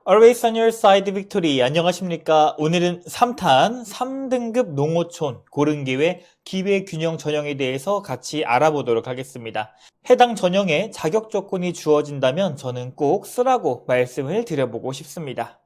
Always on your side, victory. 안녕하십니까. 오늘은 3탄 3등급 농어촌 고른기회 기회균형 전형에 대해서 같이 알아보도록 하겠습니다. 해당 전형에 자격 조건이 주어진다면 저는 꼭 쓰라고 말씀을 드려보고 싶습니다.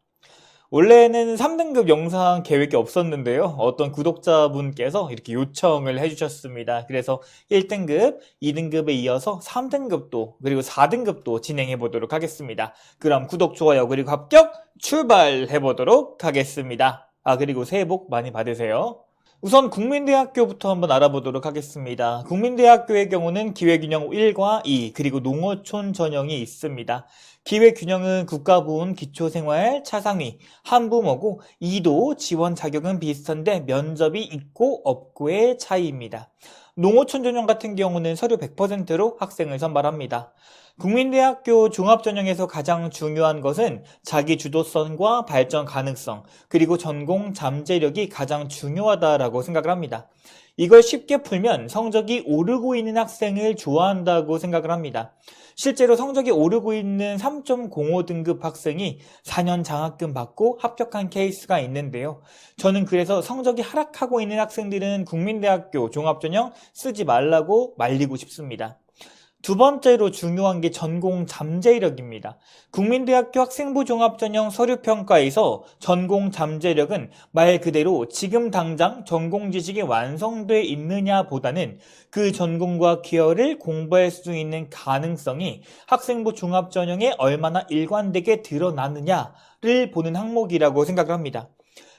원래는 3등급 영상 계획이 없었는데요. 어떤 구독자분께서 이렇게 요청을 해주셨습니다. 그래서 1등급, 2등급에 이어서 3등급도 그리고 4등급도 진행해 보도록 하겠습니다. 그럼 구독, 좋아요 그리고 합격 출발해 보도록 하겠습니다. 그리고 새해 복 많이 받으세요. 우선 국민대학교부터 한번 알아보도록 하겠습니다. 국민대학교의 경우는 기회균형 1과 2 그리고 농어촌 전형이 있습니다. 기회균형은 국가부은 기초생활, 차상위, 한부모고 2도 지원 자격은 비슷한데 면접이 있고 없고의 차이입니다. 농어촌 전형 같은 경우는 서류 100%로 학생을 선발합니다. 국민대학교 종합전형에서 가장 중요한 것은 자기 주도성과 발전 가능성, 그리고 전공 잠재력이 가장 중요하다라고 생각을 합니다. 이걸 쉽게 풀면 성적이 오르고 있는 학생을 좋아한다고 생각을 합니다. 실제로 성적이 오르고 있는 3.05등급 학생이 4년 장학금 받고 합격한 케이스가 있는데요. 저는 그래서 성적이 하락하고 있는 학생들은 국민대학교 종합전형 쓰지 말라고 말리고 싶습니다. 두 번째로 중요한 게 전공 잠재력입니다. 국민대학교 학생부 종합전형 서류평가에서 전공 잠재력은 말 그대로 지금 당장 전공 지식이 완성돼 있느냐 보다는 그 전공과 기여를 공부할 수 있는 가능성이 학생부 종합전형에 얼마나 일관되게 드러나느냐를 보는 항목이라고 생각을 합니다.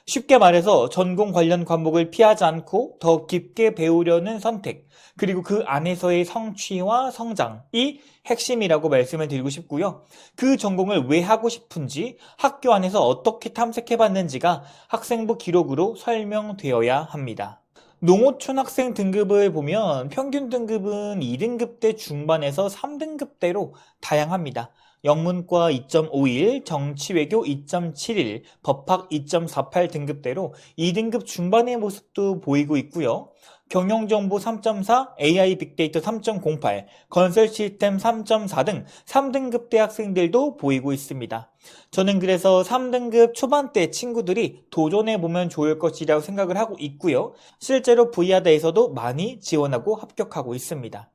쉽게 말해서 전공 관련 과목을 피하지 않고 더 깊게 배우려는 선택, 그리고 그 안에서의 성취와 성장이 핵심이라고 말씀을 드리고 싶고요. 그 전공을 왜 하고 싶은지, 학교 안에서 어떻게 탐색해봤는지가 학생부 기록으로 설명되어야 합니다. 농어촌 학생 등급을 보면 평균 등급은 2등급대 중반에서 3등급대로 다양합니다. 영문과 2.51, 정치외교 2.71, 법학 2.48 등급대로 2등급 중반의 모습도 보이고 있고요. 경영정보 3.4, AI 빅데이터 3.08, 건설 시스템 3.4 등 3등급대 학생들도 보이고 있습니다. 저는 그래서 3등급 초반대 친구들이 도전해보면 좋을 것이라고 생각을 하고 있고요. 실제로 V하다에서도 많이 지원하고 합격하고 있습니다.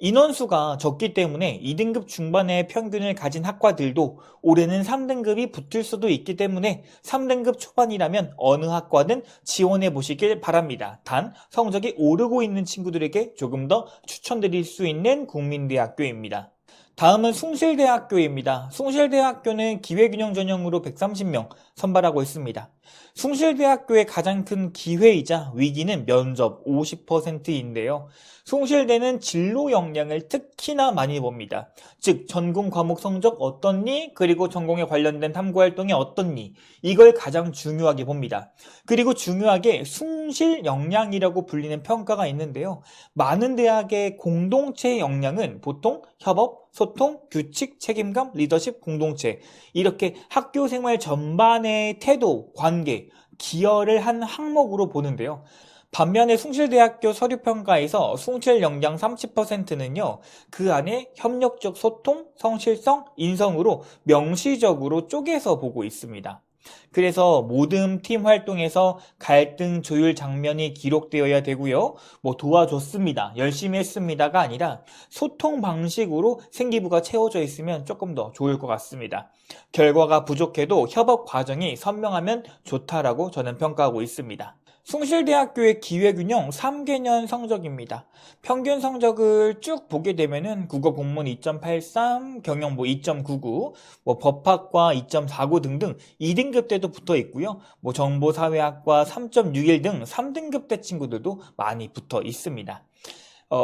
인원수가 적기 때문에 2등급 중반의 평균을 가진 학과들도 올해는 3등급이 붙을 수도 있기 때문에 3등급 초반이라면 어느 학과든 지원해 보시길 바랍니다. 단 성적이 오르고 있는 친구들에게 조금 더 추천드릴 수 있는 국민대학교입니다. 다음은 숭실대학교입니다. 숭실대학교는 기회균형 전형으로 130명 선발하고 있습니다. 숭실대학교의 가장 큰 기회이자 위기는 면접 50%인데요. 숭실대는 진로 역량을 특히나 많이 봅니다. 즉 전공 과목 성적 어떻니? 그리고 전공에 관련된 탐구활동이 어떻니? 이걸 가장 중요하게 봅니다. 그리고 중요하게 숭실 역량이라고 불리는 평가가 있는데요. 많은 대학의 공동체 역량은 보통 협업, 소통, 규칙, 책임감, 리더십, 공동체 이렇게 학교 생활 전반의 태도, 관계, 기여를 한 항목으로 보는데요. 반면에 숭실대학교 서류평가에서 숭실 역량 30%는요. 그 안에 협력적 소통, 성실성, 인성으로 명시적으로 쪼개서 보고 있습니다. 그래서 모든 팀 활동에서 갈등 조율 장면이 기록되어야 되고요. 도와줬습니다. 열심히 했습니다가 아니라 소통 방식으로 생기부가 채워져 있으면 조금 더 좋을 것 같습니다. 결과가 부족해도 협업 과정이 선명하면 좋다라고 저는 평가하고 있습니다. 숭실대학교의 기회균형 3개년 성적입니다. 평균 성적을 쭉 보게 되면은 국어 공문 2.83, 경영 2.99, 법학과 2.49 등등 2등급 대도 붙어 있고요. 정보사회학과 3.61 등 3등급 대 친구들도 많이 붙어 있습니다.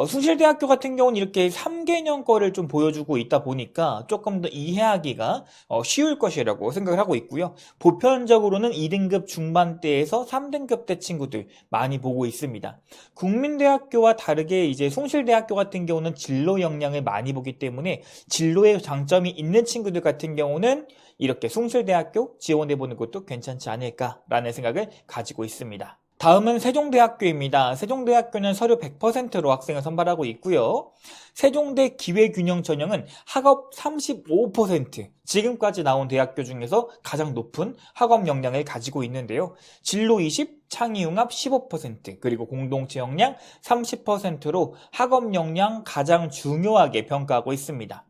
숭실대학교 같은 경우는 이렇게 3개년 거를 좀 보여주고 있다 보니까 조금 더 이해하기가 쉬울 것이라고 생각을 하고 있고요. 보편적으로는 2등급 중반대에서 3등급대 친구들 많이 보고 있습니다. 국민대학교와 다르게 이제 숭실대학교 같은 경우는 진로 역량을 많이 보기 때문에 진로에 장점이 있는 친구들 같은 경우는 이렇게 숭실대학교 지원해보는 것도 괜찮지 않을까라는 생각을 가지고 있습니다. 다음은 세종대학교입니다. 세종대학교는 서류 100%로 학생을 선발하고 있고요. 세종대 기회균형 전형은 학업 35%, 지금까지 나온 대학교 중에서 가장 높은 학업 역량을 가지고 있는데요. 진로 20, 창의융합 15%, 그리고 공동체 역량 30%로 학업 역량 가장 중요하게 평가하고 있습니다.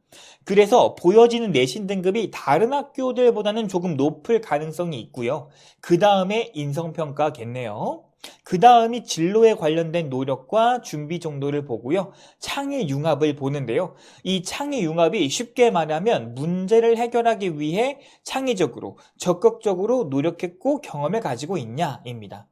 그래서 보여지는 내신 등급이 다른 학교들보다는 조금 높을 가능성이 있고요. 그 다음에 인성평가겠네요. 그 다음이 진로에 관련된 노력과 준비 정도를 보고요. 창의융합을 보는데요. 이 창의융합이 쉽게 말하면 문제를 해결하기 위해 창의적으로, 적극적으로 노력했고 경험을 가지고 있냐입니다.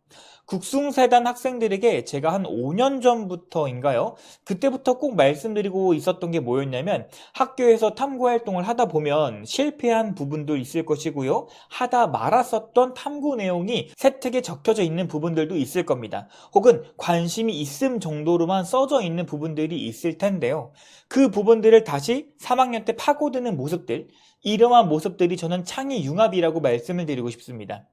국숭세단 학생들에게 제가 한 5년 전부터인가요? 그때부터 꼭 말씀드리고 있었던 게 뭐였냐면 학교에서 탐구 활동을 하다 보면 실패한 부분도 있을 것이고요. 하다 말았었던 탐구 내용이 세특에 적혀져 있는 부분들도 있을 겁니다. 혹은 관심이 있음 정도로만 써져 있는 부분들이 있을 텐데요. 그 부분들을 다시 3학년 때 파고드는 모습들, 이러한 모습들이 저는 창의융합이라고 말씀을 드리고 싶습니다.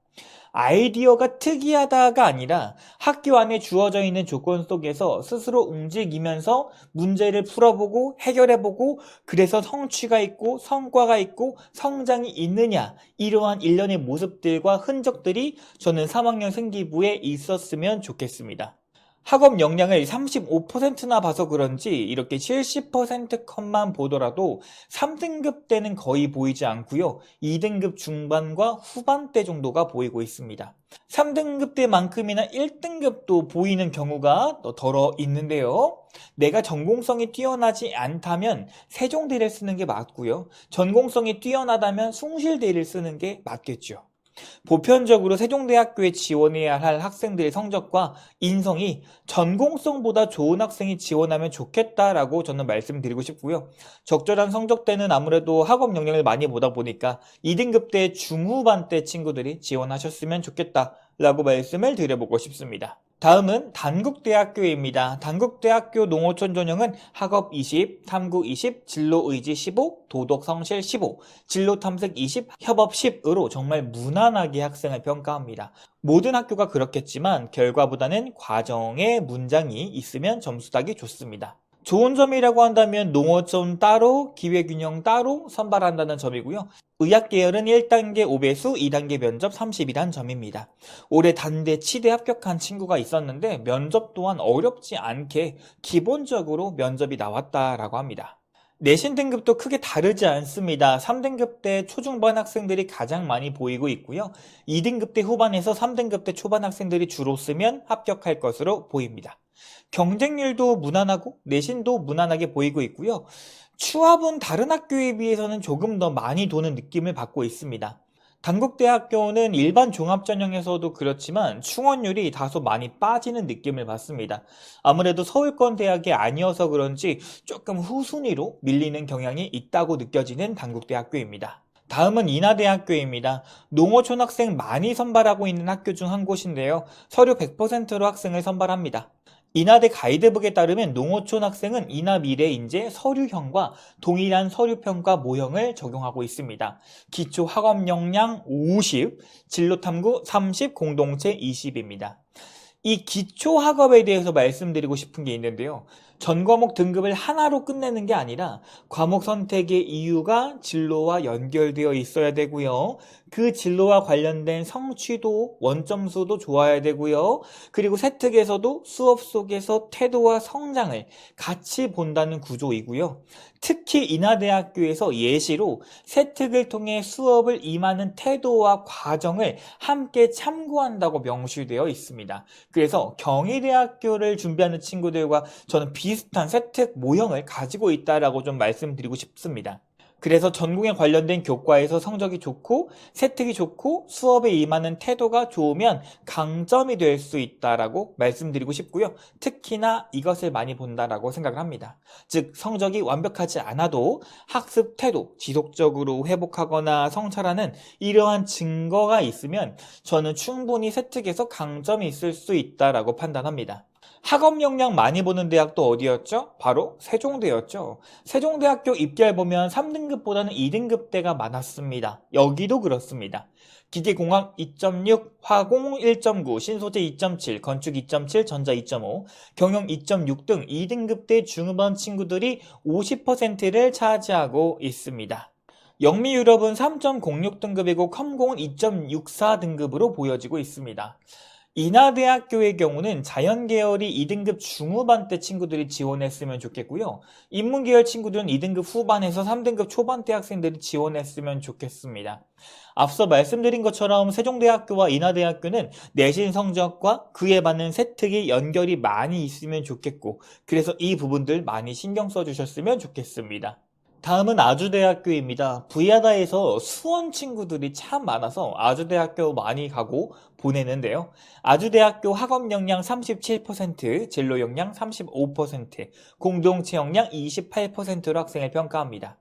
아이디어가 특이하다가 아니라 학교 안에 주어져 있는 조건 속에서 스스로 움직이면서 문제를 풀어보고 해결해보고 그래서 성취가 있고 성과가 있고 성장이 있느냐, 이러한 일련의 모습들과 흔적들이 저는 3학년 생기부에 있었으면 좋겠습니다. 학업 역량을 35%나 봐서 그런지 이렇게 70% 컷만 보더라도 3등급 때는 거의 보이지 않고요. 2등급 중반과 후반대 정도가 보이고 있습니다. 3등급 때만큼이나 1등급도 보이는 경우가 덜어 있는데요. 내가 전공성이 뛰어나지 않다면 세종대를 쓰는 게 맞고요. 전공성이 뛰어나다면 숭실대를 쓰는 게 맞겠죠. 보편적으로 세종대학교에 지원해야 할 학생들의 성적과 인성이 전공성보다 좋은 학생이 지원하면 좋겠다라고 저는 말씀드리고 싶고요. 적절한 성적대는 아무래도 학업 역량을 많이 보다 보니까 2등급 때 중후반 때 친구들이 지원하셨으면 좋겠다라고 말씀을 드려보고 싶습니다. 다음은 단국대학교입니다. 단국대학교 농어촌 전형은 학업 20, 탐구 20, 진로의지 15, 도덕성실 15, 진로탐색 20, 협업 10으로 정말 무난하게 학생을 평가합니다. 모든 학교가 그렇겠지만 결과보다는 과정에 문장이 있으면 점수 따기 좋습니다. 좋은 점이라고 한다면 농어촌 따로, 기회균형 따로 선발한다는 점이고요. 의학계열은 1단계 5배수, 2단계 면접 30이란 점입니다. 올해 단대 치대 합격한 친구가 있었는데 면접 또한 어렵지 않게 기본적으로 면접이 나왔다라고 합니다. 내신 등급도 크게 다르지 않습니다. 3등급 때 초중반 학생들이 가장 많이 보이고 있고요. 2등급 때 후반에서 3등급 때 초반 학생들이 주로 쓰면 합격할 것으로 보입니다. 경쟁률도 무난하고 내신도 무난하게 보이고 있고요. 추합은 다른 학교에 비해서는 조금 더 많이 도는 느낌을 받고 있습니다. 단국대학교는 일반 종합전형에서도 그렇지만 충원율이 다소 많이 빠지는 느낌을 받습니다. 아무래도 서울권 대학이 아니어서 그런지 조금 후순위로 밀리는 경향이 있다고 느껴지는 단국대학교입니다. 다음은 인하대학교입니다. 농어촌 학생 많이 선발하고 있는 학교 중 한 곳인데요. 서류 100%로 학생을 선발합니다. 인하대 가이드북에 따르면 농어촌 학생은 인하 미래인재 서류형과 동일한 서류평가 모형을 적용하고 있습니다. 기초 학업 역량 50, 진로탐구 30, 공동체 20입니다. 이 기초 학업에 대해서 말씀드리고 싶은 게 있는데요. 전 과목 등급을 하나로 끝내는 게 아니라 과목 선택의 이유가 진로와 연결되어 있어야 되고요. 그 진로와 관련된 성취도, 원점수도 좋아야 되고요. 그리고 세특에서도 수업 속에서 태도와 성장을 같이 본다는 구조이고요. 특히 인하대학교에서 예시로 세특을 통해 수업을 임하는 태도와 과정을 함께 참고한다고 명시되어 있습니다. 그래서 경희대학교를 준비하는 친구들과 저는 비슷한 세특 모형을 가지고 있다라고 좀 말씀드리고 싶습니다. 그래서 전공에 관련된 교과에서 성적이 좋고 세특이 좋고 수업에 임하는 태도가 좋으면 강점이 될 수 있다라고 말씀드리고 싶고요. 특히나 이것을 많이 본다라고 생각을 합니다. 즉 성적이 완벽하지 않아도 학습 태도 지속적으로 회복하거나 성찰하는 이러한 증거가 있으면 저는 충분히 세특에서 강점이 있을 수 있다라고 판단합니다. 학업 역량 많이 보는 대학도 어디였죠? 바로 세종대였죠. 세종대학교 입결 보면 3등급보다는 2등급대가 많았습니다. 여기도 그렇습니다. 기계공학 2.6, 화공 1.9, 신소재 2.7, 건축 2.7, 전자 2.5, 경영 2.6 등 2등급대 중후반 친구들이 50%를 차지하고 있습니다. 영미유럽은 3.06등급이고 컴공은 2.64등급으로 보여지고 있습니다. 인하대학교의 경우는 자연계열이 2등급 중후반대 친구들이 지원했으면 좋겠고요. 인문계열 친구들은 2등급 후반에서 3등급 초반대 학생들이 지원했으면 좋겠습니다. 앞서 말씀드린 것처럼 세종대학교와 인하대학교는 내신 성적과 그에 맞는 세특이 연결이 많이 있으면 좋겠고, 그래서 이 부분들 많이 신경 써주셨으면 좋겠습니다. 다음은 아주대학교입니다. V하다에서 수원 친구들이 참 많아서 아주대학교 많이 가고 보내는데요. 아주대학교 학업 역량 37%, 진로 역량 35%, 공동체 역량 28%로 학생을 평가합니다.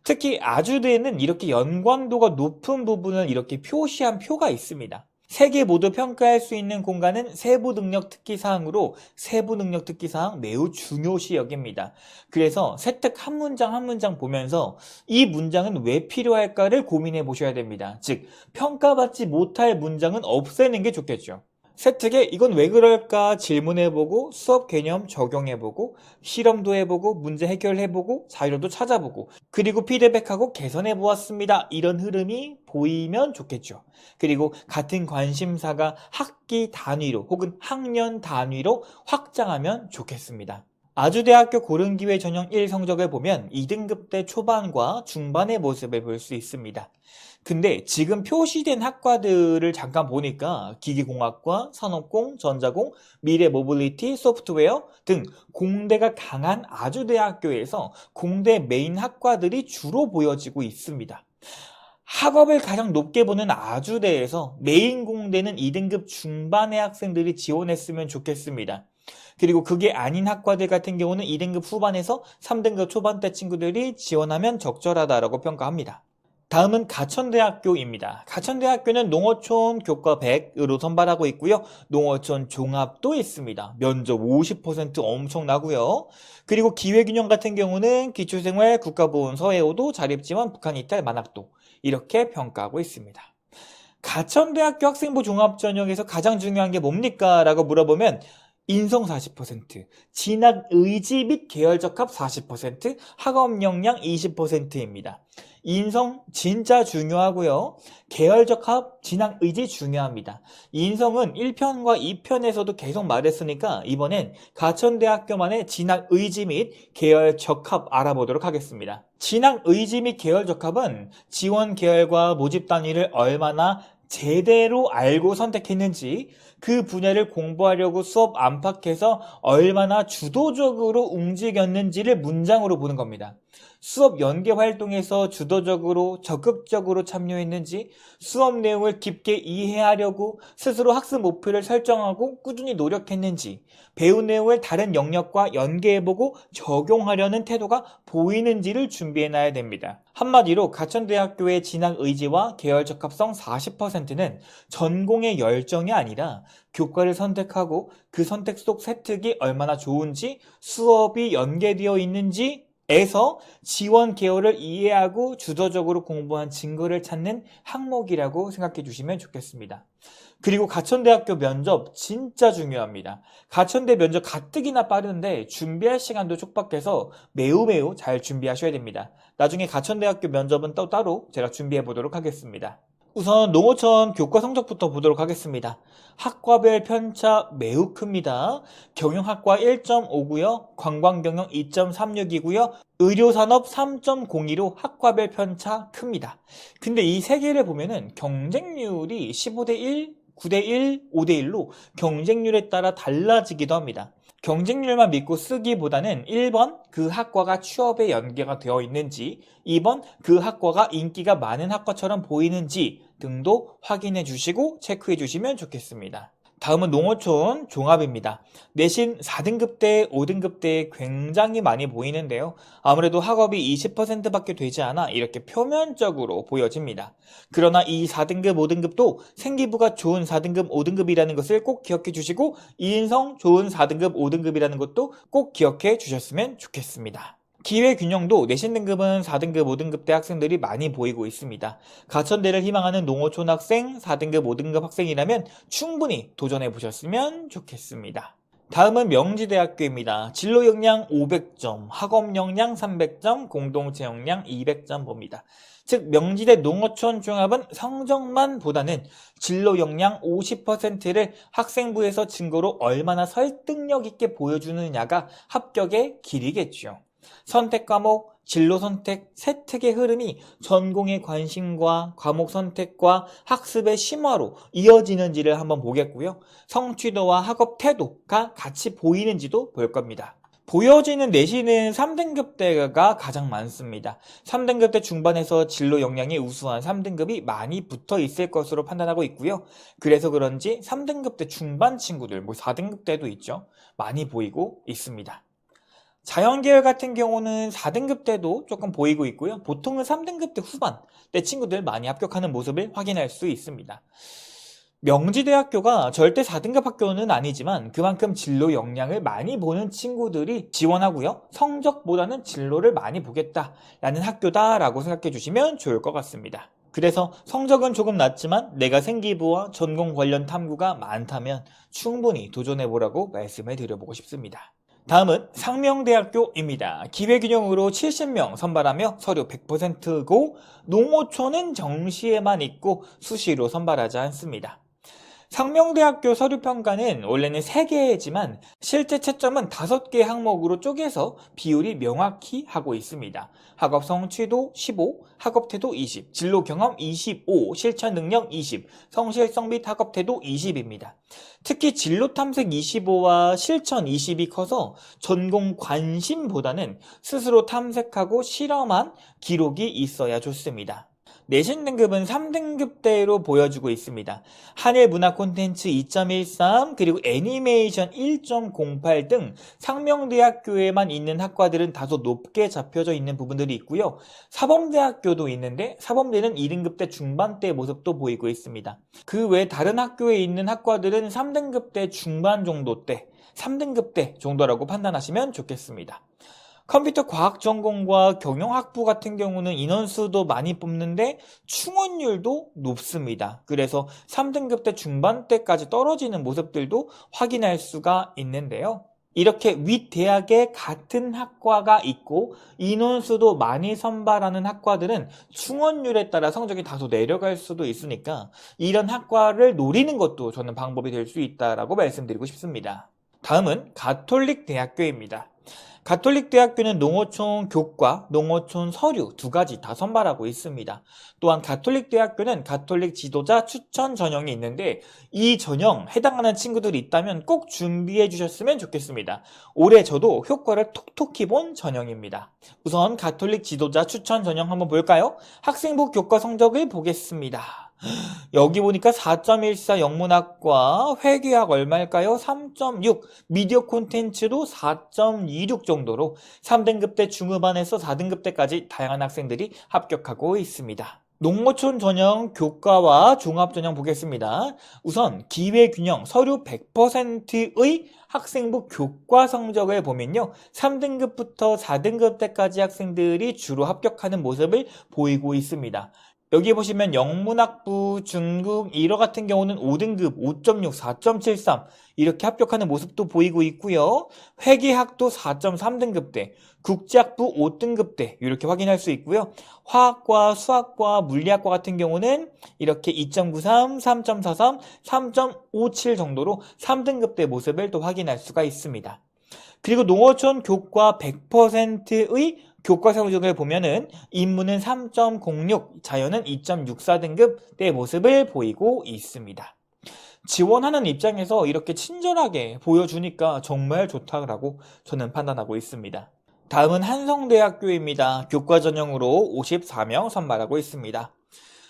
특히 아주대는 이렇게 연관도가 높은 부분을 이렇게 표시한 표가 있습니다. 세 개 모두 평가할 수 있는 공간은 세부 능력 특기사항으로 세부 능력 특기사항 매우 중요시 여깁니다. 그래서 세특 한 문장 한 문장 보면서 이 문장은 왜 필요할까를 고민해 보셔야 됩니다. 즉, 평가받지 못할 문장은 없애는 게 좋겠죠. 세특에 이건 왜 그럴까 질문해보고 수업 개념 적용해보고 실험도 해보고 문제 해결해보고 자료도 찾아보고 그리고 피드백하고 개선해보았습니다. 이런 흐름이 보이면 좋겠죠. 그리고 같은 관심사가 학기 단위로 혹은 학년 단위로 확장하면 좋겠습니다. 아주대학교 고른기회 전형 1 성적을 보면 2등급대 초반과 중반의 모습을 볼 수 있습니다. 근데 지금 표시된 학과들을 잠깐 보니까 기계공학과, 산업공, 전자공, 미래 모빌리티, 소프트웨어 등 공대가 강한 아주대학교에서 공대 메인 학과들이 주로 보여지고 있습니다. 학업을 가장 높게 보는 아주대에서 메인 공대는 2등급 중반의 학생들이 지원했으면 좋겠습니다. 그리고 그게 아닌 학과들 같은 경우는 2등급 후반에서 3등급 초반대 친구들이 지원하면 적절하다라고 평가합니다. 다음은 가천대학교입니다. 가천대학교는 농어촌 교과 100으로 선발하고 있고요. 농어촌 종합도 있습니다. 면접 50% 엄청나고요. 그리고 기회균형 같은 경우는 기초생활, 국가보훈, 서해오도, 자립지원, 북한이탈, 만학도 이렇게 평가하고 있습니다. 가천대학교 학생부 종합전형에서 가장 중요한 게 뭡니까? 라고 물어보면 인성 40%, 진학 의지 및 계열적 합 40%, 학업 역량 20%입니다. 인성 진짜 중요하고요. 계열적 합, 진학 의지 중요합니다. 인성은 1편과 2편에서도 계속 말했으니까 이번엔 가천대학교만의 진학 의지 및 계열적 합 알아보도록 하겠습니다. 진학 의지 및 계열적 합은 지원 계열과 모집 단위를 얼마나 제대로 알고 선택했는지, 그 분야를 공부하려고 수업 안팎에서 얼마나 주도적으로 움직였는지를 문장으로 보는 겁니다. 수업 연계 활동에서 주도적으로 적극적으로 참여했는지, 수업 내용을 깊게 이해하려고 스스로 학습 목표를 설정하고 꾸준히 노력했는지, 배운 내용을 다른 영역과 연계해보고 적용하려는 태도가 보이는지를 준비해놔야 됩니다. 한마디로 가천대학교의 진학 의지와 계열 적합성 40%는 전공의 열정이 아니라 교과를 선택하고 그 선택 속 세특이 얼마나 좋은지, 수업이 연계되어 있는지 에서 지원 계열을 이해하고 주도적으로 공부한 증거를 찾는 항목이라고 생각해 주시면 좋겠습니다. 그리고 가천대학교 면접 진짜 중요합니다. 가천대 면접 가뜩이나 빠른데 준비할 시간도 촉박해서 매우 잘 준비하셔야 됩니다. 나중에 가천대학교 면접은 또 따로 제가 준비해 보도록 하겠습니다. 우선 농어촌 교과 성적부터 보도록 하겠습니다. 학과별 편차 매우 큽니다. 경영학과 1.5고요. 관광경영 2.36이고요. 의료산업 3.02로 학과별 편차 큽니다. 근데 이 세 개를 보면은 경쟁률이 15대1, 9대1, 5대1로 경쟁률에 따라 달라지기도 합니다. 경쟁률만 믿고 쓰기보다는 1번 그 학과가 취업에 연계가 되어 있는지, 2번 그 학과가 인기가 많은 학과처럼 보이는지 등도 확인해 주시고 체크해 주시면 좋겠습니다. 다음은 농어촌 종합입니다. 내신 4등급대, 5등급대 굉장히 많이 보이는데요. 아무래도 학업이 20%밖에 되지 않아 이렇게 표면적으로 보여집니다. 그러나 이 4등급, 5등급도 생기부가 좋은 4등급, 5등급이라는 것을 꼭 기억해 주시고 이인성 좋은 4등급, 5등급이라는 것도 꼭 기억해 주셨으면 좋겠습니다. 기회균형도 내신 등급은 4등급, 5등급대 학생들이 많이 보이고 있습니다. 가천대를 희망하는 농어촌 학생, 4등급, 5등급 학생이라면 충분히 도전해 보셨으면 좋겠습니다. 다음은 명지대학교입니다. 진로 역량 500점, 학업 역량 300점, 공동체 역량 200점 봅니다. 즉 명지대 농어촌 종합은 성적만 보다는 진로 역량 50%를 학생부에서 증거로 얼마나 설득력 있게 보여주느냐가 합격의 길이겠죠. 선택 과목, 진로 선택, 세특의 흐름이 전공의 관심과 과목 선택과 학습의 심화로 이어지는지를 한번 보겠고요. 성취도와 학업 태도가 같이 보이는지도 볼 겁니다. 보여지는 내신은 3등급대가 가장 많습니다. 3등급대 중반에서 진로 역량이 우수한 3등급이 많이 붙어 있을 것으로 판단하고 있고요. 그래서 그런지 3등급대 중반 친구들, 4등급대도 있죠. 많이 보이고 있습니다. 자연계열 같은 경우는 4등급 때도 조금 보이고 있고요. 보통은 3등급 때 후반 때 친구들 많이 합격하는 모습을 확인할 수 있습니다. 명지대학교가 절대 4등급 학교는 아니지만 그만큼 진로 역량을 많이 보는 친구들이 지원하고요. 성적보다는 진로를 많이 보겠다라는 학교다라고 생각해 주시면 좋을 것 같습니다. 그래서 성적은 조금 낮지만 내가 생기부와 전공 관련 탐구가 많다면 충분히 도전해보라고 말씀을 드려보고 싶습니다. 다음은 상명대학교입니다. 기회균형으로 70명 선발하며 서류 100%고 농어촌은 정시에만 있고 수시로 선발하지 않습니다. 상명대학교 서류평가는 원래는 3개지만 실제 채점은 5개 항목으로 쪼개서 비율이 명확히 하고 있습니다. 학업 성취도 15, 학업태도 20, 진로 경험 25, 실천 능력 20, 성실성 및 학업태도 20입니다. 특히 진로 탐색 25와 실천 20이 커서 전공 관심보다는 스스로 탐색하고 실험한 기록이 있어야 좋습니다. 내신 등급은 3등급대로 보여주고 있습니다. 한일 문화 콘텐츠 2.13 그리고 애니메이션 1.08 등 상명대학교에만 있는 학과들은 다소 높게 잡혀져 있는 부분들이 있고요. 사범대학교도 있는데 사범대는 2등급대 중반대 모습도 보이고 있습니다. 그 외 다른 학교에 있는 학과들은 3등급대 중반 정도대, 3등급대 정도라고 판단하시면 좋겠습니다. 컴퓨터 과학 전공과 경영학부 같은 경우는 인원수도 많이 뽑는데 충원율도 높습니다. 그래서 3등급대 중반대까지 떨어지는 모습들도 확인할 수가 있는데요. 이렇게 윗대학에 같은 학과가 있고 인원수도 많이 선발하는 학과들은 충원율에 따라 성적이 다소 내려갈 수도 있으니까 이런 학과를 노리는 것도 저는 방법이 될 수 있다라고 말씀드리고 싶습니다. 다음은 가톨릭 대학교입니다. 가톨릭 대학교는 농어촌 교과, 농어촌 서류 2가지 다 선발하고 있습니다. 또한 가톨릭 대학교는 가톨릭 지도자 추천 전형이 있는데 이 전형 해당하는 친구들이 있다면 꼭 준비해 주셨으면 좋겠습니다. 올해 저도 효과를 톡톡히 본 전형입니다. 우선 가톨릭 지도자 추천 전형 한번 볼까요? 학생부 교과 성적을 보겠습니다. 여기 보니까 4.14 영문학과, 회계학 얼마일까요? 3.6, 미디어 콘텐츠도 4.26 정도로 3등급대 중후반에서 4등급대까지 다양한 학생들이 합격하고 있습니다. 농어촌 전형 교과와 종합 전형 보겠습니다. 우선 기회균형 서류 100%의 학생부 교과 성적을 보면요. 3등급부터 4등급대까지 학생들이 주로 합격하는 모습을 보이고 있습니다. 여기 보시면 영문학부, 중국, 일어 같은 경우는 5등급, 5.6, 4.73 이렇게 합격하는 모습도 보이고 있고요. 회계학도 4.3등급대, 국제학부 5등급대 이렇게 확인할 수 있고요. 화학과, 수학과, 물리학과 같은 경우는 이렇게 2.93, 3.43, 3.57 정도로 3등급대 모습을 또 확인할 수가 있습니다. 그리고 농어촌 교과 100%의 교과 성적을 보면은 인문은 3.06, 자연은 2.64등급의 모습을 보이고 있습니다. 지원하는 입장에서 이렇게 친절하게 보여주니까 정말 좋다라고 저는 판단하고 있습니다. 다음은 한성대학교입니다. 교과 전형으로 54명 선발하고 있습니다.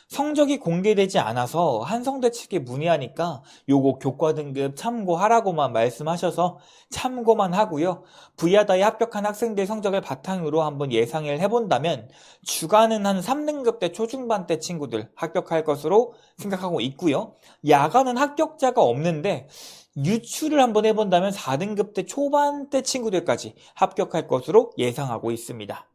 성적이 공개되지 않아서 한성대 측에 문의하니까 요거 교과 등급 참고하라고만 말씀하셔서 참고만 하고요. V하다에 합격한 학생들 성적을 바탕으로 한번 예상을 해본다면 주간은 한 3등급 때 초중반 때 친구들 합격할 것으로 생각하고 있고요. 야간은 합격자가 없는데 유출을 한번 해본다면 4등급 때 초반 때 친구들까지 합격할 것으로 예상하고 있습니다.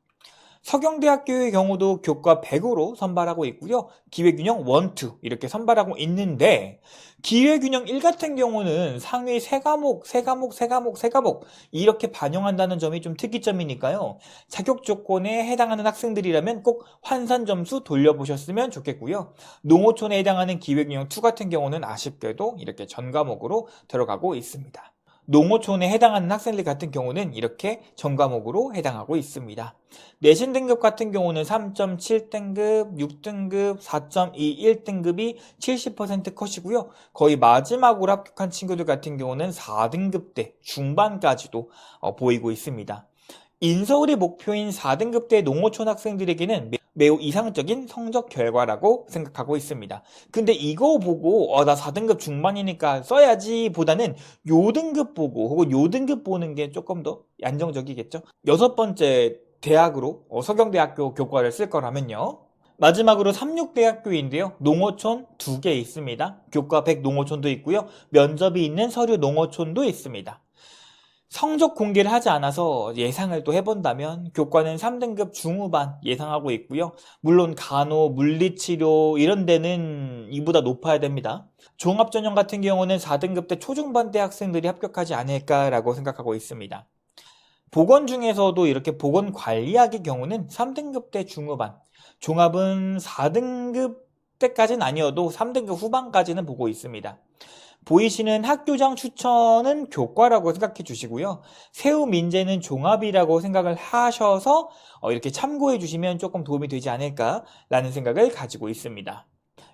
서경대학교의 경우도 교과 100으로 선발하고 있고요. 기회균형 1, 2 이렇게 선발하고 있는데 기회균형 1 같은 경우는 상위 3과목 이렇게 반영한다는 점이 좀 특이점이니까요. 자격 조건에 해당하는 학생들이라면 꼭 환산 점수 돌려보셨으면 좋겠고요. 농어촌에 해당하는 기회균형 2 같은 경우는 아쉽게도 이렇게 전 과목으로 들어가고 있습니다. 농어촌에 해당하는 학생들 같은 경우는 이렇게 전 과목으로 해당하고 있습니다. 내신 등급 같은 경우는 3.7등급, 6등급, 4.21등급이 70% 컷이고요. 거의 마지막으로 합격한 친구들 같은 경우는 4등급 대 중반까지도 보이고 있습니다. 인서울이 목표인 4등급 대 농어촌 학생들에게는 매우 이상적인 성적 결과라고 생각하고 있습니다. 근데 이거 보고 나 4등급 중반이니까 써야지 보다는 요 등급 보고 혹은 요 등급 보는 게 조금 더 안정적이겠죠. 6번째 대학으로 서경대학교 교과를 쓸 거라면요. 마지막으로 삼육대학교인데요. 농어촌 2개 있습니다. 교과 100 농어촌도 있고요. 면접이 있는 서류 농어촌도 있습니다. 성적 공개를 하지 않아서 예상을 또 해본다면 교과는 3등급 중후반 예상하고 있고요. 물론 간호, 물리치료 이런 데는 이보다 높아야 됩니다. 종합전형 같은 경우는 4등급 때 초중반대 학생들이 합격하지 않을까라고 생각하고 있습니다. 보건 중에서도 이렇게 보건관리학의 경우는 3등급 때 중후반, 종합은 4등급 때까지는 아니어도 3등급 후반까지는 보고 있습니다. 보이시는 학교장 추천은 교과라고 생각해 주시고요. 세우민재는 종합이라고 생각을 하셔서 이렇게 참고해 주시면 조금 도움이 되지 않을까라는 생각을 가지고 있습니다.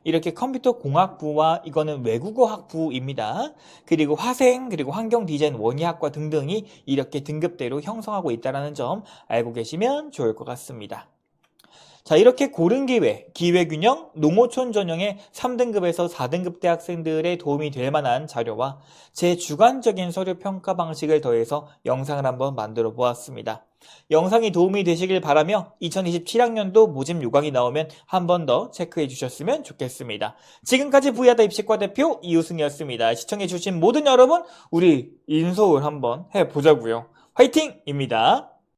이렇게 컴퓨터공학부와 이거는 외국어학부입니다. 그리고 화생, 그리고 환경디자인 원예학과 등등이 이렇게 등급대로 형성하고 있다는 점 알고 계시면 좋을 것 같습니다. 자, 이렇게 고른 기회균형, 농어촌 전형의 3등급에서 4등급 대 학생들의 도움이 될 만한 자료와 제 주관적인 서류 평가 방식을 더해서 영상을 한번 만들어 보았습니다. 영상이 도움이 되시길 바라며 2027학년도 모집 요강이 나오면 한 번 더 체크해 주셨으면 좋겠습니다. 지금까지 V하다 입시과 대표 이우승이었습니다. 시청해 주신 모든 여러분, 우리 인서울 한번 해보자고요. 화이팅입니다.